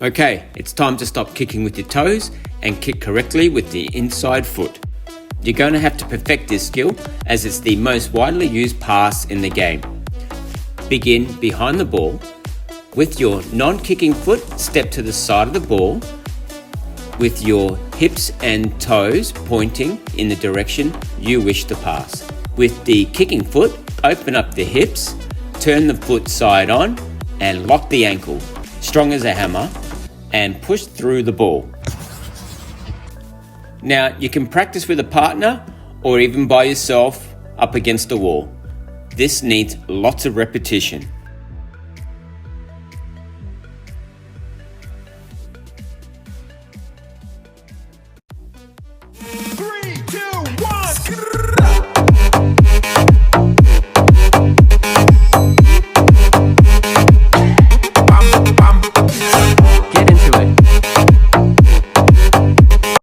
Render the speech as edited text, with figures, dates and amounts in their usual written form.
Okay, it's time to stop kicking with your toes and kick correctly with the inside foot. You're going to have to perfect this skill as it's the most widely used pass in the game. Begin behind the ball. With your non-kicking foot, step to the side of the ball with your hips and toes pointing in the direction you wish to pass. With the kicking foot, open up the hips, turn the foot side on and lock the ankle, strong as a hammer, and push through the ball. Now you can practice with a partner or even by yourself up against a wall. This needs lots of repetition.